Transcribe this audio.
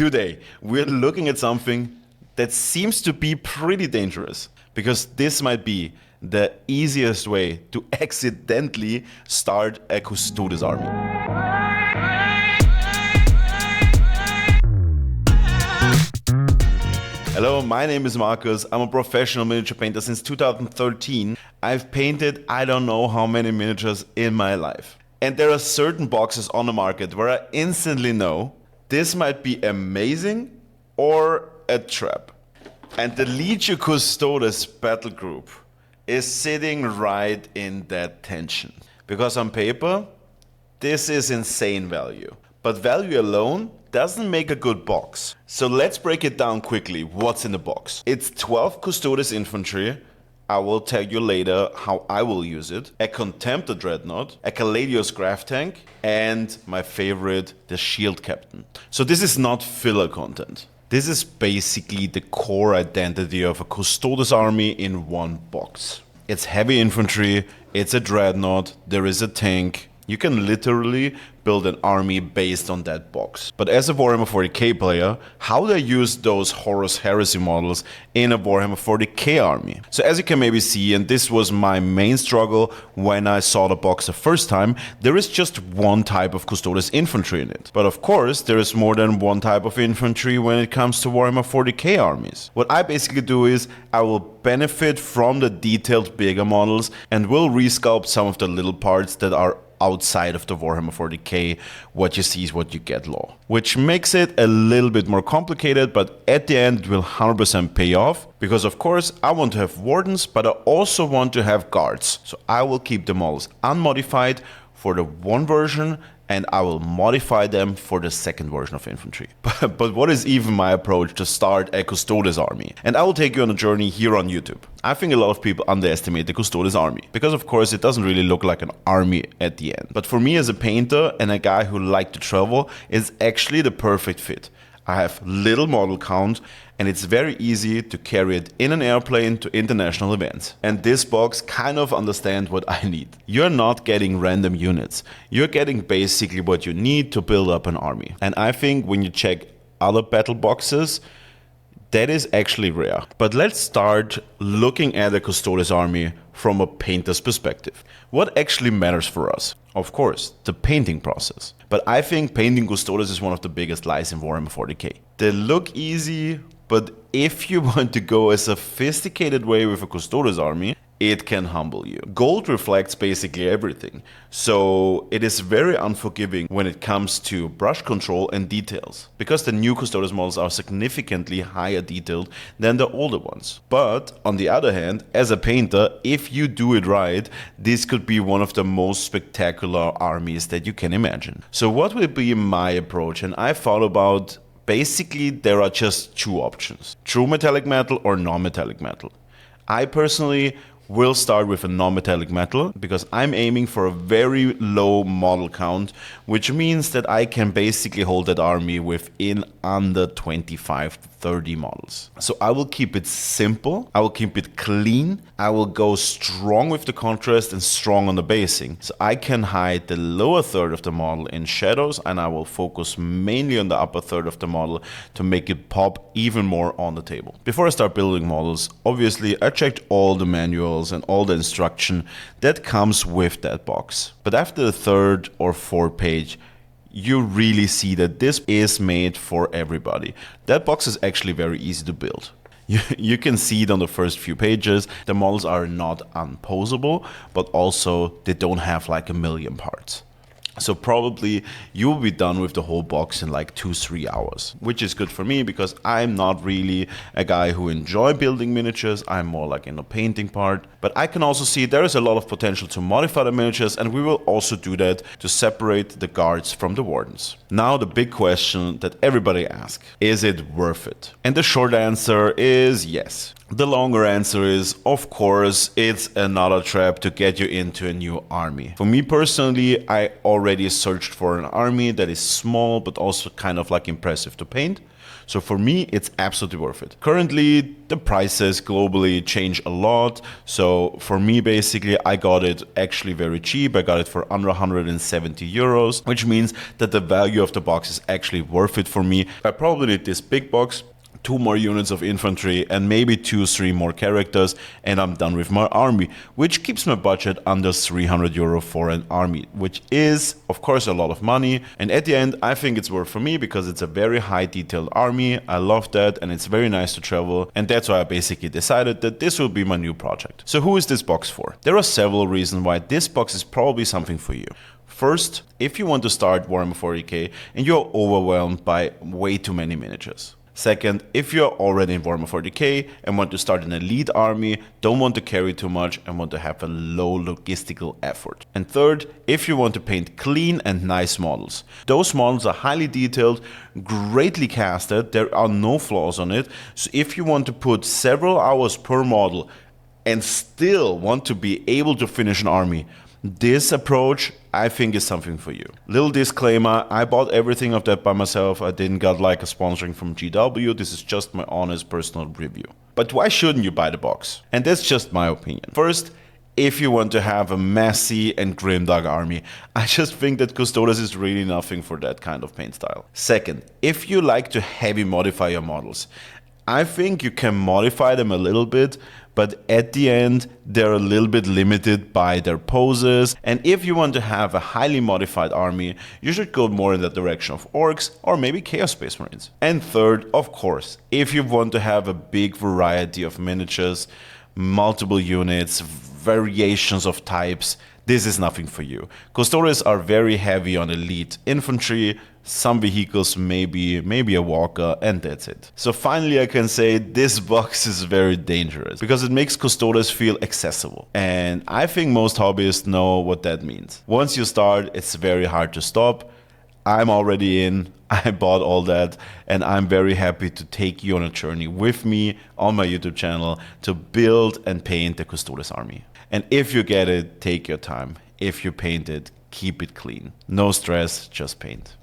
Today, we're looking at something that seems to be pretty dangerous, because this might be the easiest way to accidentally start a Custodes army. Hello, my name is Marcus. I'm a professional miniature painter since 2013. I've painted I don't know how many miniatures in my life. And there are certain boxes on the market where I instantly know this might be amazing or a trap. And the Legio Custodes Battle Group is sitting right in that tension. Because on paper, this is insane value. But value alone doesn't make a good box. So let's break it down quickly. What's in the box? It's 12 Custodes infantry. I will tell you later how I will use it. A Contemptor Dreadnought, a Caladios Graph Tank, and my favorite, the Shield Captain. So this is not filler content. This is basically the core identity of a Custodes army in one box. It's heavy infantry, it's a dreadnought, there is a tank. You can literally build an army based on that box. But as a Warhammer 40k player, how do I use those Horus Heresy models in a Warhammer 40k army? So as you can maybe see, and this was my main struggle when I saw the box the first time, there is just one type of Custodes infantry in it. But of course, there is more than one type of infantry when it comes to Warhammer 40k armies. What I basically do is, I will benefit from the detailed bigger models and will resculpt some of the little parts that are outside of the Warhammer 40k. What you see is what you get law. Which makes it a little bit more complicated, but at the end it will 100% pay off. Because of course I want to have wardens, but I also want to have guards. So I will keep the models unmodified for the one version, and I will modify them for the second version of infantry. But what is even my approach to start a Custodes army? And I will take you on a journey here on YouTube. I think a lot of people underestimate the Custodes army, because of course it doesn't really look like an army at the end. But for me as a painter and a guy who likes to travel, it's actually the perfect fit. I have little model count, and it's very easy to carry it in an airplane to international events. And this box kind of understands what I need. You're not getting random units. You're getting basically what you need to build up an army. And I think when you check other battle boxes, that is actually rare. But let's start looking at a Custodes army from a painter's perspective. What actually matters for us? Of course, the painting process. But I think painting Custodes is one of the biggest lies in Warhammer 40k. They look easy, but if you want to go a sophisticated way with a Custodes army, it can humble you. Gold reflects basically everything, so it is very unforgiving when it comes to brush control and details, because the new Custodes models are significantly higher detailed than the older ones. But on the other hand, as a painter, if you do it right, this could be one of the most spectacular armies that you can imagine. So what will be my approach? And I thought about, basically there are just two options: true metallic metal or non-metallic metal. I personally will start with a non-metallic metal, because I'm aiming for a very low model count, which means that I can basically hold that army within under 25 to 30 models. So I will keep it simple, I will keep it clean, I will go strong with the contrast and strong on the basing. So I can hide the lower third of the model in shadows, and I will focus mainly on the upper third of the model to make it pop even more on the table. Before I start building models, obviously I checked all the manuals and all the instruction that comes with that box. But after the third or fourth page, you really see that this is made for everybody. That box is actually very easy to build. You can see it on the first few pages. The models are not unposable, but also they don't have like a million parts. So probably you will be done with the whole box in like 2-3 hours, which is good for me because I'm not really a guy who enjoy building miniatures. I'm more like in the painting part. But I can also see there is a lot of potential to modify the miniatures, and we will also do that to separate the guards from the wardens. Now the big question that everybody asks, is it worth it? And the short answer is yes. The longer answer is, of course, it's another trap to get you into a new army. For me personally, I already already searched for an army that is small but also kind of like impressive to paint. So for me, it's absolutely worth it. Currently, the prices globally change a lot. So for me, basically, I got it actually very cheap. I got it for under 170 euros, which means that the value of the box is actually worth it for me. I probably need this big box, 2 more units of infantry, and maybe 2-3 more characters, and I'm done with my army, which keeps my budget under 300 euro for an army, which is, of course, a lot of money. And at the end, I think it's worth for me because it's a very high detailed army. I love that, and it's very nice to travel, and that's why I basically decided that this will be my new project. So who is this box for? There are several reasons why this box is probably something for you. First, if you want to start Warhammer 40k and you're overwhelmed by way too many miniatures. Second, if you're already in Warhammer 40k and want to start an elite army, don't want to carry too much and want to have a low logistical effort. And third, if you want to paint clean and nice models. Those models are highly detailed, greatly casted, there are no flaws on it. So if you want to put several hours per model and still want to be able to finish an army, this approach, I think, is something for you. Little disclaimer, I bought everything of that by myself. I didn't get like a sponsoring from GW. This is just my honest personal review. But why shouldn't you buy the box? And that's just my opinion. First, if you want to have a messy and grimdark army, I just think that Custodes is really nothing for that kind of paint style. Second, if you like to heavy modify your models, I think you can modify them a little bit, but at the end, they're a little bit limited by their poses. And if you want to have a highly modified army, you should go more in the direction of orcs or maybe Chaos Space Marines. And third, of course, if you want to have a big variety of miniatures, multiple units, variations of types, this is nothing for you. Custodes are very heavy on elite infantry, some vehicles, maybe a walker, and that's it. So finally I can say this box is very dangerous because it makes Custodes feel accessible. And I think most hobbyists know what that means. Once you start, it's very hard to stop. I'm already in, I bought all that, and I'm very happy to take you on a journey with me on my YouTube channel to build and paint the Custodes army. And if you get it, take your time. If you paint it, keep it clean. No stress, just paint.